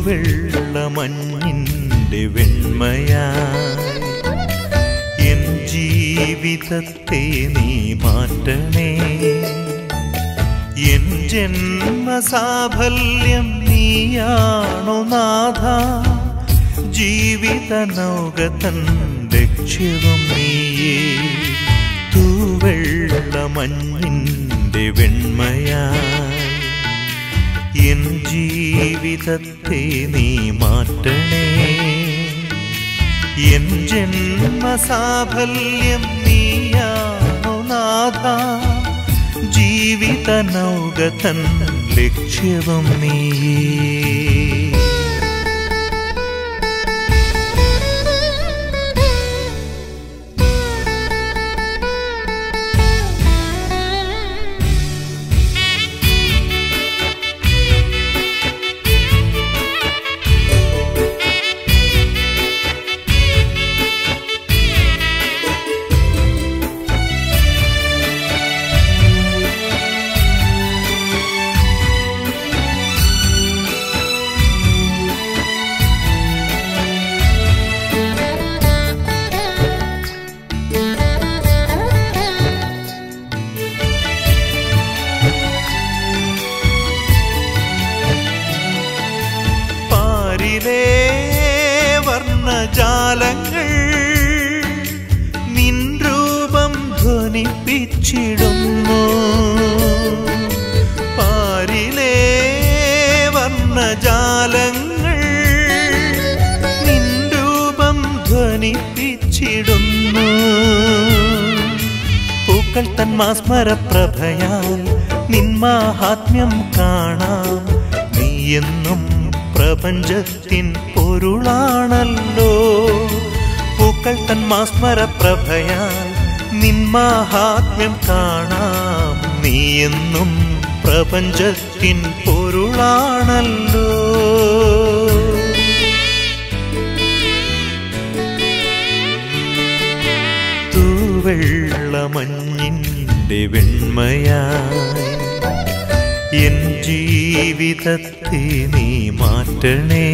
തൂവെള്ളമഞ്ഞിൻ്റെ വെണ്മയായി N ജീവിതത്തെ നീ മാറ്റണേ. എൻ ജന്മസാഫല്യം നീയാണു നാഥ, ജീവിത നൗക തൻ ലക്ഷ്യവും നീയേ. തൂവെള്ളമഞ്ഞിൻ്റെ വെണ്മയായി എൻ ജീവിതത്തെ നീ മാറ്റണേ. എൻ ജന്മസാഫല്യം നീയാണു നാഥ, ജീവിത നൗക തൻ ലക്ഷ്യവും നീയേ. വർണ്ണജാലങ്ങൾ നിൻ രൂപം ധ്വനിപ്പിച്ചിടുന്നു. പാരിലെ വർണ്ണജാലങ്ങൾ നിൻ രൂപം ധ്വനിപ്പിച്ചിടുന്നു. പൂക്കൾ തൻ മാസ്മരപ്രഭയാൽ നിൻ മാഹാത്മ്യം കാണാം. നീ എന്നും പ്രപഞ്ചത്തിൻ പൊരുളാണല്ലോ. പൂക്കൾ തൻ മാസ്മരപ്രഭയാൽ നിൻ മാഹാത്മ്യം കാണാം. നീ എന്നും പ്രപഞ്ചത്തിൻ പൊരുളാണല്ലോ. തൂവെള്ളമഞ്ഞിൻ്റെ വെണ്മയായി എൻ ജീവിതത്തെ നീ മാറ്റണേ.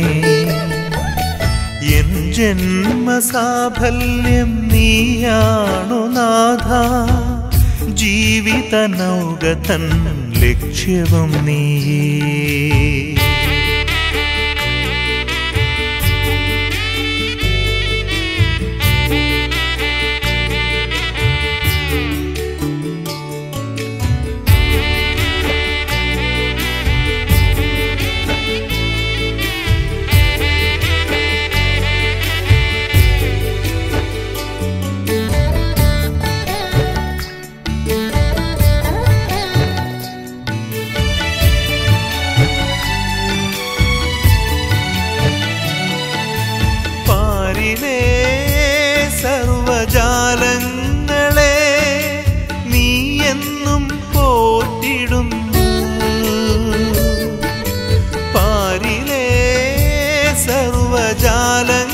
എൻ ജന്മസാഫല്യം നീയാണു നാഥ, ജീവിത നൗക തൻ ലക്ഷ്യവും നീയേ. സർവജാലങ്ങളെ നീ എന്നും പോറ്റിടുന്നു. പാരിലെ സർവജാലങ്ങളെ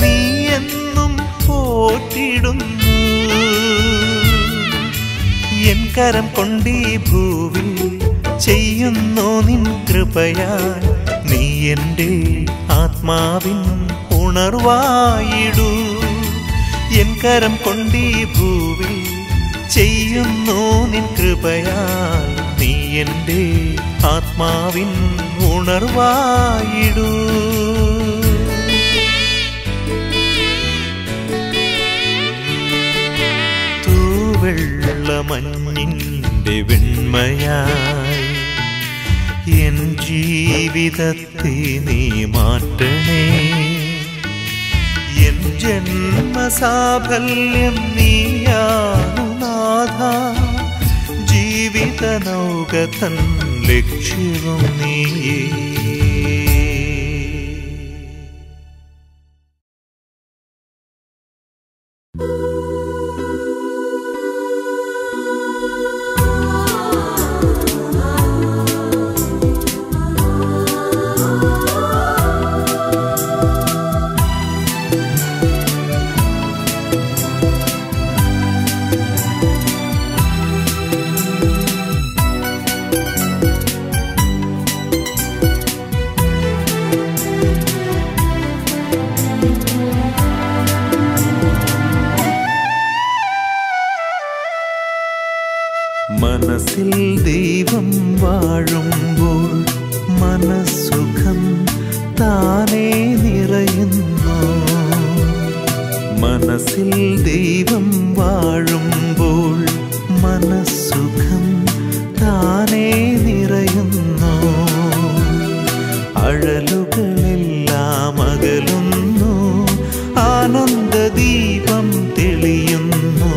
നീ എന്നും പോറ്റിടുന്നു. എൻ കരം കൊണ്ടീ ഭൂവിൽ ചെയ്യുന്നു നിൻ കൃപയാൽ. നീ എൻ്റെ ആത്മാവിൻ ഉണർവായിടൂ. എൻ കരം കൊണ്ടീ ഭൂവിൽ ചെയ്യുന്നു നിൻ കൃപയാൽ. നീ എൻ്റെ ആത്മാവിൻ ഉണർവായിടൂ. തൂവെള്ളമഞ്ഞിൻ്റെ വെണ്മയായി എൻ ജീവിതത്തെ നീ മാറ്റണേ. എൻ ജന്മസാഫല്യം നീയാണു നാഥ, ജീവിത നൗക തൻ ലക്ഷ്യവും നീയേ. താനേ നിറയുന്നു. മനസ്സിൽ ദൈവം വാഴുമ്പോൾ മനസ്സുഖം താനേ നിറയുന്നു. അഴലുകളെല്ലാം അകലുന്നു, ആനന്ദദീപം തെളിയുന്നു.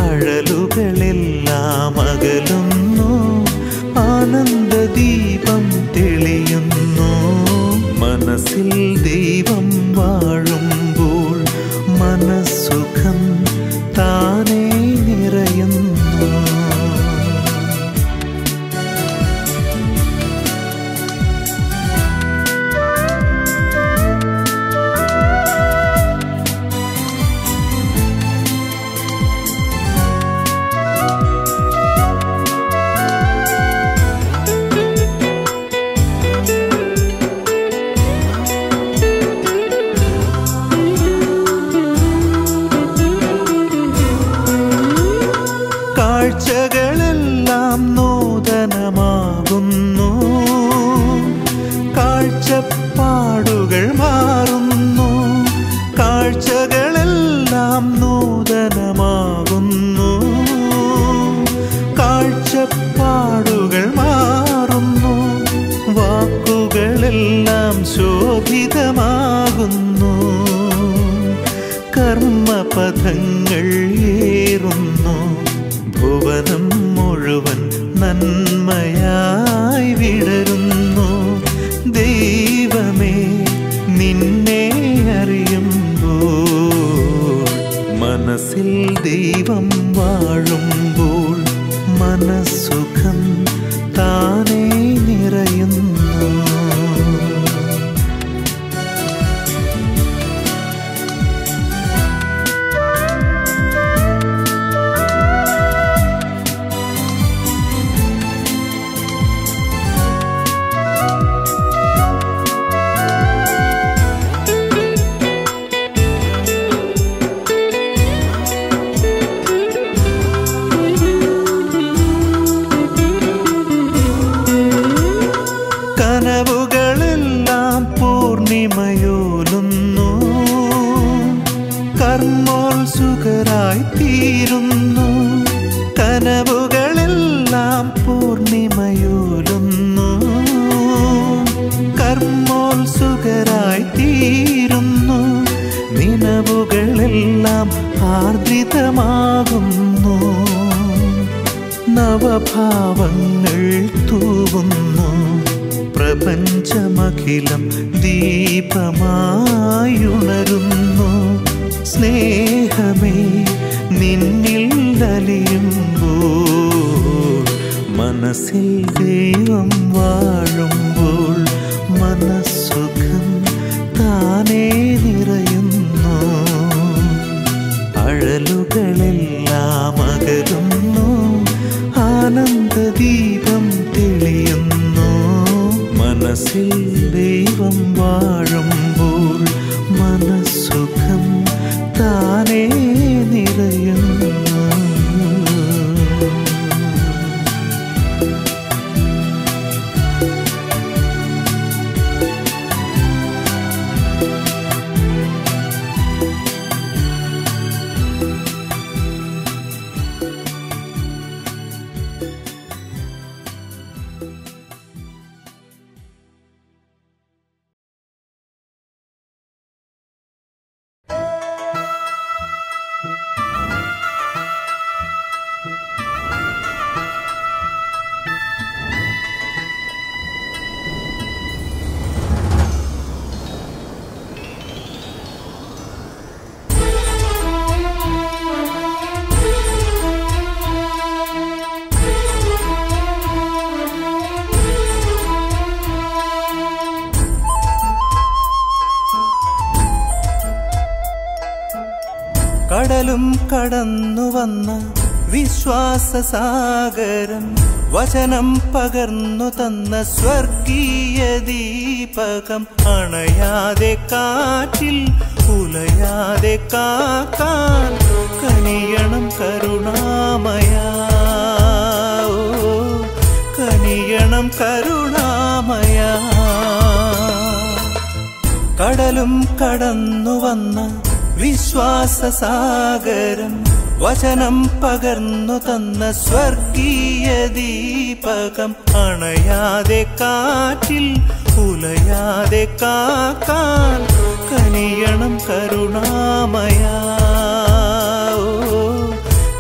അഴലുകളെല്ലാം അകലുന്നു, ആനന്ദദീപം തെളിയുന്നു. മനസ്സിൽ ദൈവം വാഴുമ്പോൾ മനസ്സുഖം താനേ നിറയുന്നു. കാഴ്ചകളെല്ലാം നൂതനമാകുന്നു, കാഴ്ചപ്പാടുകൾ മാറുന്നു. കാഴ്ചകളെല്ലാം നൂതനമാകുന്നു, കാഴ്ചപ്പാടുകൾ മാറുന്നു. വാക്കുകളെല്ലാം ശോഭിതമാകുന്നു, കർമ്മപഥങ്ങൾ ഏറുന്നു. ഭുവനം മുഴുവൻ നന്മയായി വിടരുന്നു. ദൈവമേ നിന്നെ അറിയുമ്പോൾ മനസ്സിൽ ദൈവം വാഴുമ്പോൾ മനസ്സുഖം താനേ നിറയുന്നു. കനവുകളെല്ലാം പൂർണിമയോലുന്നു, കർമ്മോത്സുകരായി തീരുന്നു. കനവുകളെല്ലാം പൂർണിമയോലുന്നു, കർമ്മോത്സുകരായി തീരുന്നു. നിനവുകളെല്ലാം ആർദ്രിതമാകുന്നു, നവഭാവങ്ങൾ തൂവുന്നു. പ്രപഞ്ചമഖിലം ദീപമായുണരുന്നു. സ്നേഹമേ നിന്നിൽ അലിയുമ്പോൾ മനസ്സിൽ ദൈവം വാഴുമ്പോൾ മനസ്സുഖം താനേ നിറയുന്നു. അഴലുകളെല്ലാം അകലുന്നു, ആനന്ദദീപം തെളിയുന്നു. മനസ്സിൽ ദൈവം വാഴുമ്പോൾ മനസ്സുഖം താനേ നിറയുന്നു. കടലും കടന്നു വന്ന വിശ്വാസസാഗരം, വചനം പകർന്നു തന്ന സ്വർഗീയ ദീപകം. അണയാതെ കാറ്റിൽ ഉലയാതെ കാക്കാൻ കനിയണം കരുണാമയ, കനിയണം കരുണാമയ. കടലും കടന്നു വന്ന വിശ്വാസസാഗരം വചനം പകർന്നു തന്ന സ്വർഗീയ ദീപകം അണയാതെ കാറ്റിൽ ഉലയാതെ കാക്കാൻ കനിയണം കരുണാമയ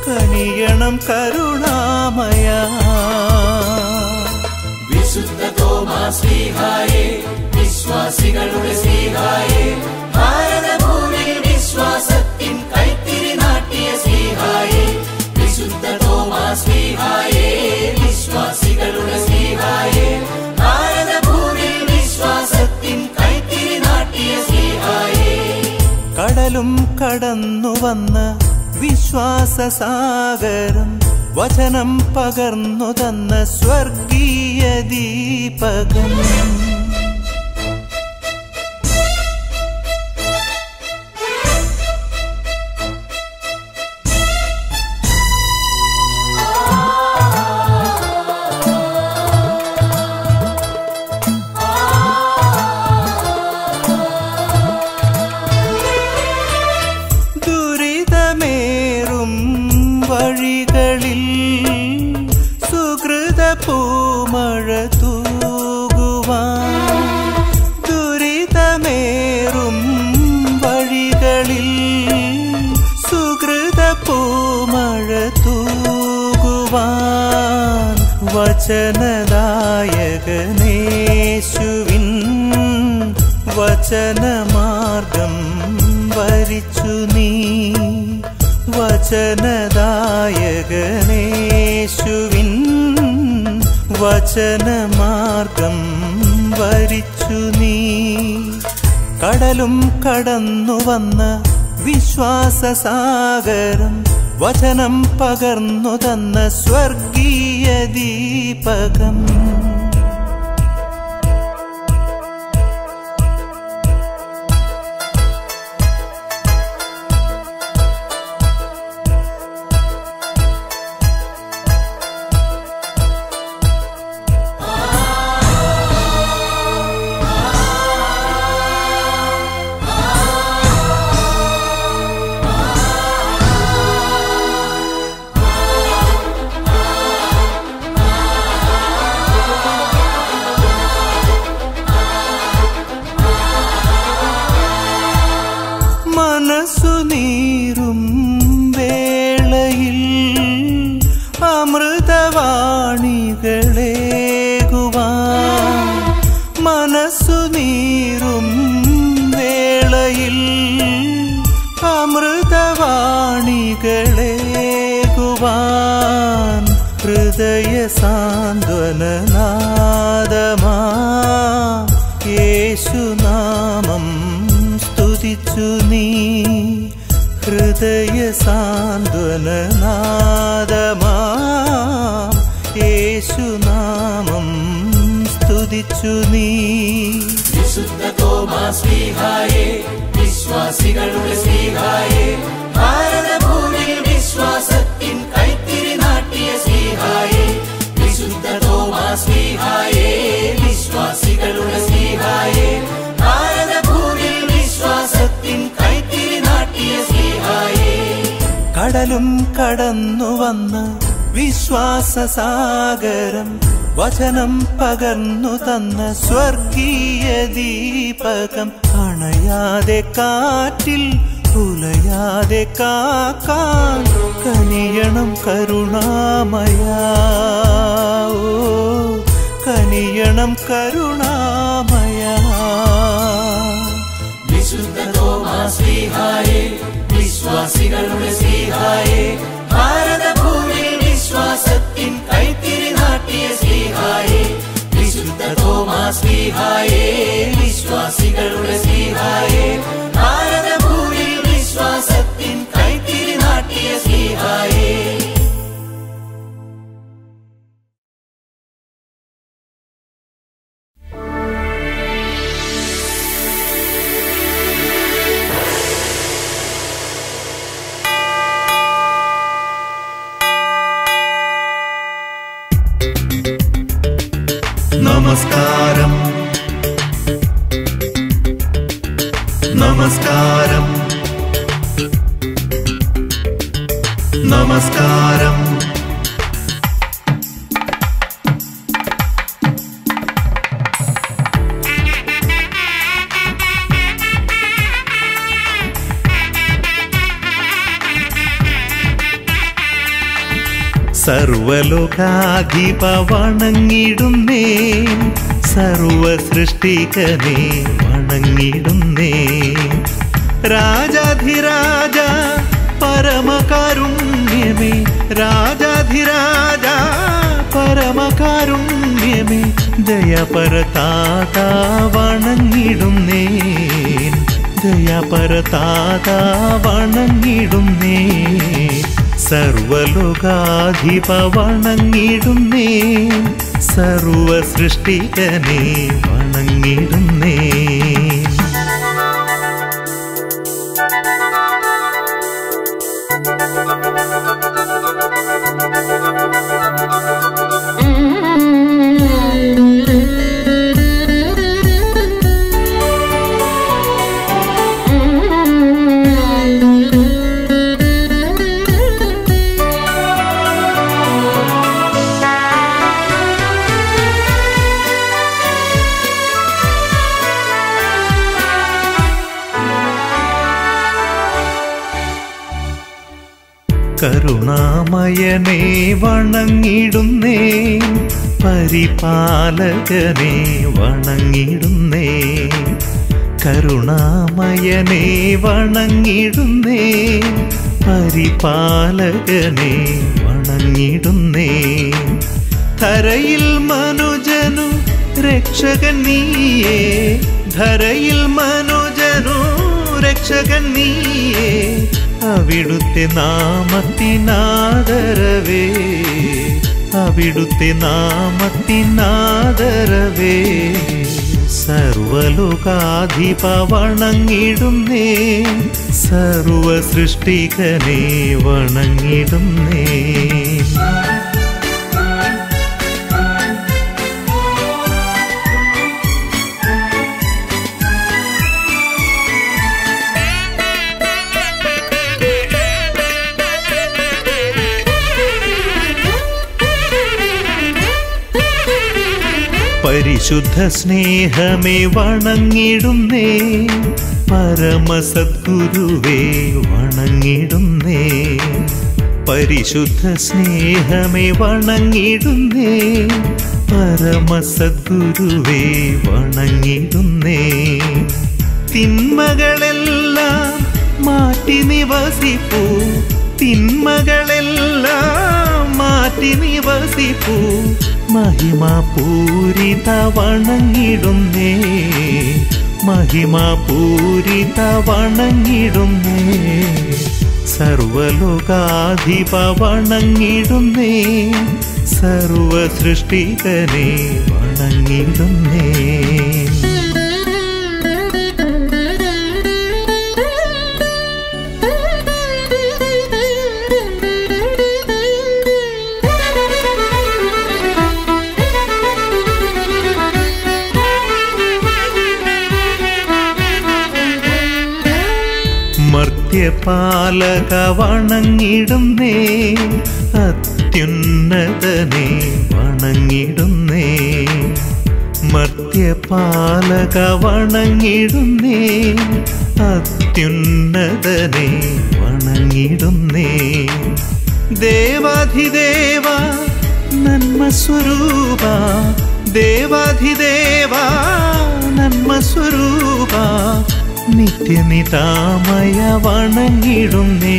കനിയണം കരുണാമയ വിശുദ്ധ തോമാസ് ശ്ലീഹായേ വിശ്വാസികളുടെ ശ്ലീഹായേ ഭാരതഭൂമിയിൽ വിശ്വാസത്തിൻ കൈത്തിരി നാട്ടിയ ശ്ലീഹായേ വിശുദ്ധ തോമാസ് ശ്ലീഹായേ വിശ്വാസികളുടെ ശ്ലീഹായേ ഭാരതഭൂമിയിൽ വിശ്വാസത്തിൻ കൈത്തിരി നാട്ടിയ ശ്ലീഹായേ കടലും കടന്നു വന്ന വിശ്വാസസാഗരം വചനം പകർന്നു തന്ന സ്വർഗീയ ദീപകം വഴികളിൽ സുകൃത പൂമഴ തൂകുവാൻ ദുരിതമേറും വഴികളിൽ സുകൃത പൂമഴ തൂകുവാൻ വചനദായകനേശുവിൻ വചനമാർഗം വരിച്ചു നീ വചനദായകനേശുവിൻ വചനമാർഗം വരിച്ചു നീ കടലും കടന്നു വന്ന വിശ്വാസസാഗരം വചനം പകർന്നു തന്ന സ്വർഗീയ ദീപകം മനസ്സു നീറും വേളയിൽ അമൃതവാണികളേകുവാൻ മനസ്സു നീറും വേളയിൽ അമൃതവാണികളേകുവാൻ ഹൃദയ സാന്ത്വനനാദമാ യേശുനാമം സ്തുതിച്ചു നീ ഹൃദയ സാന്ത്വനനാദമാ യേശുനാമം സ്തുതിച്ചു നീ വിശുദ്ധ തോമാസ് ശ്ലീഹായേ വിശ്വാസികളുടെ ശ്ലീഹായേ ഭാരതഭൂമിയിൽ വിശ്വാസത്തിൻ കൈത്തിരി നാട്ടിയ ശ്ലീഹായേ വിശുദ്ധ തോമാസ് ശ്ലീഹായേ വിശ്വാസികളുടെ ശ്ലീഹായേ ഭാരതഭൂമിയിൽ വിശ്വാസത്തിൻ കൈത്തിരി നാട്ടിയ ശ്ലീഹായേ കടലും കടന്നു വന്ന വിശ്വാസസാഗരം വചനം പകർന്നു തന്ന സ്വർഗീയ ദീപകം അണയാതെ കാറ്റിൽ ഉലയാതെ കാക്കാൻ കനിയണം കരുണാമയ കനിയണം കരുണാമയ വിശുദ്ധ തോമാസ് ശ്ലീഹായേ വിശ്വാസികളുടെ ശ്ലീഹായേ ഭാരതഭൂമിയിൽ വിശ്വാസത്തിൻ കൈത്തിരി നാട്ടിയ ശ്ലീഹായേ വിശുദ്ധ തോമാസ് ശ്ലീഹായേ വിശ്വാസികളുടെ ശ്ലീഹായേ ഭാരതഭൂമിയിൽ വിശ്വാസത്തിൻ കൈത്തിരി നാട്ടിയ ശ്ലീഹായേ നമസ്കാരം നമസ്കാരം നമസ്കാരം സർവലോകാധിപ വണങ്ങിടുന്നേ സർവ സൃഷ്ടികനെ വണങ്ങിടുന്നേ രാജാധിരാജ പരമകാരുണ്യമേ രാജാധിരാജ പരമകാരുണ്യമേ ദയപരതാത വണങ്ങിടുന്നേ ദയപരതാത വണങ്ങിടുന്നേ സർവലോകാധിപ വണങ്ങിടുന്നേ സർവ സൃഷ്ടികനെ വണങ്ങിടുന്നേ കരുണാമയനെ വണങ്ങിടുന്നേ പരിപാലകനെ വണങ്ങിടുന്നേ കരുണാമയനെ വണങ്ങിടുന്നേ പരിപാലകനെ വണങ്ങിടുന്നേ ധരയിൽ മനുജനു രക്ഷകൻ നീയേ ധരയിൽ മനുജനു രക്ഷകൻ നീയേ അവിടുത്തെ നാമത്തിനാദരവേ അവിടുത്തെ നാമത്തിനാദരവേ സർവലോകാധിപ വണങ്ങിടുന്നേ സർവ സൃഷ്ടികനെ വണങ്ങിടുന്നേ പരിശുദ്ധ സ്നേഹമേ വണങ്ങിടുന്നേ പരമസദ്ഗുരുവേ വണങ്ങിടുന്നേ പരിശുദ്ധ സ്നേഹമേ വണങ്ങിടുന്നേ പരമസദ്ഗുരുവേ വണങ്ങിടുന്നേ തിന്മകളെല്ലാം മാറ്റി നിവസിപ്പൂ തിന്മകളെല്ലാം മാറ്റി നിവസിപ്പൂ മഹിമാപൂരിത വണങ്ങിടുന്നേ മഹിമാപൂരിത വണങ്ങിടുന്നേ സർവലോകാധിപ വണങ്ങിടുന്നേ സർവ സൃഷ്ടികനെ വണങ്ങിടുന്നേ മർത്യപാലക വണങ്ങിടുന്നേ അത്യുന്നതനെ വണങ്ങിടുന്നേ മർത്യപാലക വണങ്ങിടുന്നേ അത്യുന്നതനെ വണങ്ങിടുന്നേ ദേവാധിദേവ നന്മസ്വരൂപ ദേവാധിദേവ നന്മസ്വരൂപ നിത്യനിതാമയ വണങ്ങിടുന്നേ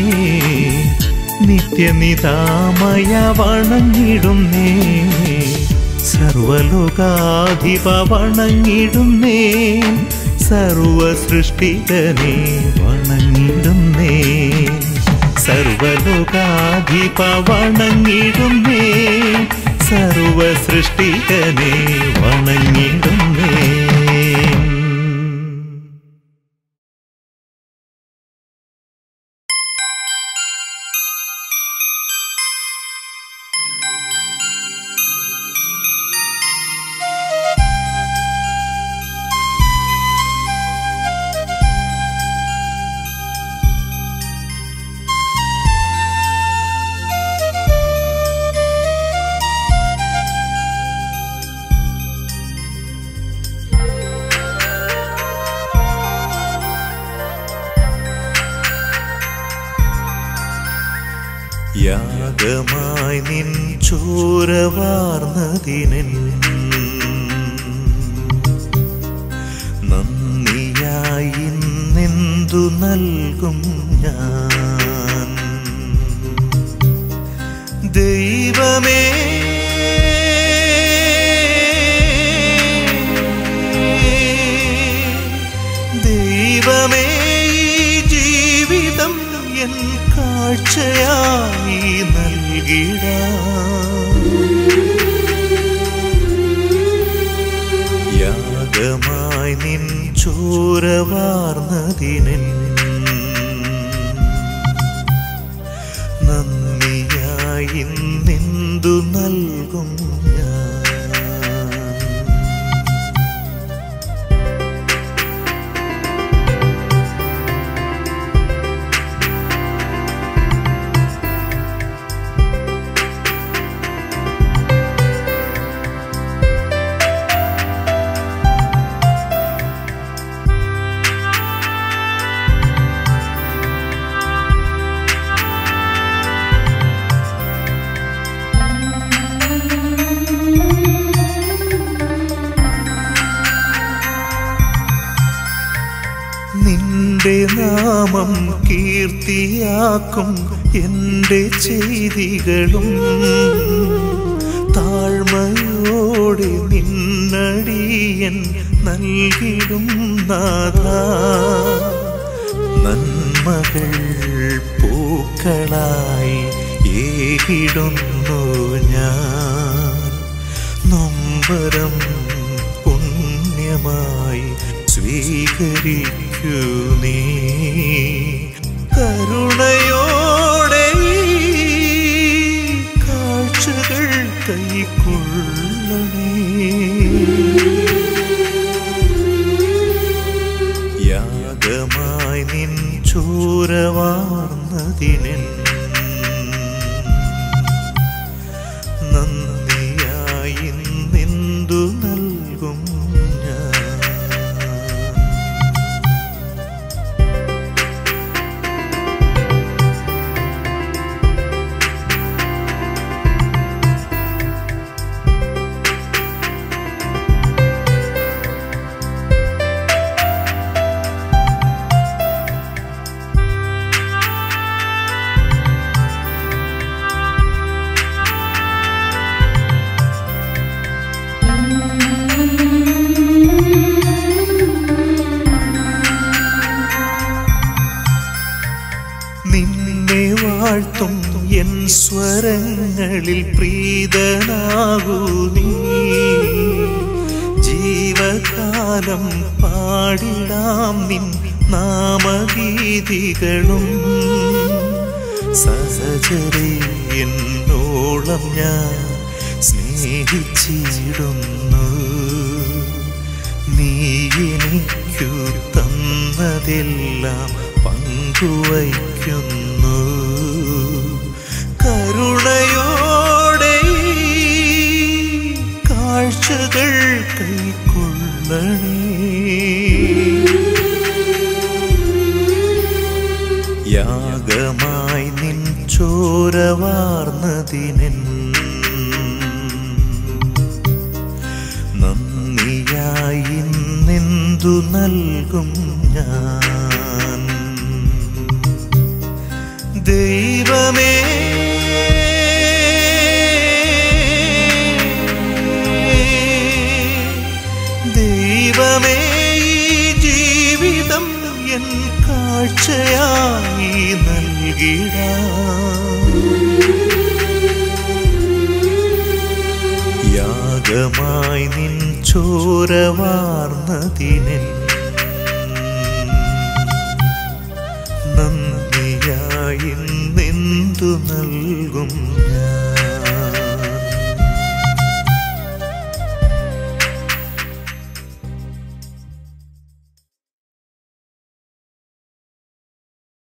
നിത്യനിതാമയ വണങ്ങിടുന്നേ സർവലോകാധിപ വണങ്ങിടുന്നേ സർവ സൃഷ്ടികനെ വണങ്ങിടുന്നേ സർവലോകാധിപ വണങ്ങിടുന്നേ സർവ സൃഷ്ടികനെ വണങ്ങിടുന്നേ യാഗമായി നിൻ ചോരവാർന്നതിനെൻ നന്ദിയായി ഇന്നെന്തു നൽകും ഞാൻ. ദൈവമേ ദൈവമേ ഈ ജീവിതം എൻ കാഴ്ചയായി നൽകിടാം. യാഗമായി നിൻ ചോരവാർന്നതിനെൻ നന്ദിയായി ഇന്നെന്തു നൽകും ഞാൻ. നിന്റെ നാമം കീർത്തിയാക്കും എൻ്റെ ചെയ്തികളും താഴ്മയോടെ നിന്നടിയൻ നൽകിടും നാഥാ. നന്മകൾ പൂക്കളായി ഏകിടുന്നു ഞാൻ. നൊമ്പരം പുണ്യമായി സ്വീകരിക്കൂ നീ. കരുണയോടെ കാഴ്ചകൾ കൈക്കൊള്ളണേ. യാഗമായി നിൻ ചോരവാർന്നതിനെൻ നന്ദിയായി ഇന്നെന്തു നൽകും ഞാൻ. നിന്നെ വാഴ്ത്തും എൻ സ്വരങ്ങളിൽ പ്രീതനാകൂ നീ. ജീവകാലം പാടിടാം നിൻ നാമഗീതികളും. സഹചരേ എന്നോളം ഞാൻ സ്നേഹിച്ചിടുന്നു. നീ എനിക്കു തന്നതെല്ലാം പങ്കുവയ്ക്കുന്നു. കരുണയോടെ കാഴ്ചകൾ കൈക്കൊള്ളണേ. യാഗമായി നിൻ ചോരവാർന്നതിനെൻ നന്ദിയായി ഇന്നെന്തു നൽകും ഞാൻ. ദൈവമേ ദൈവമേ ഈ ജീവിതം എൻ കാഴ്ചയായി നൽകിടാം. യാഗമായി നിൻ ചോരവാർന്നതിനെൻ നന്ദിയായി ഇന്നെന്തു നൽകും ഞാൻ.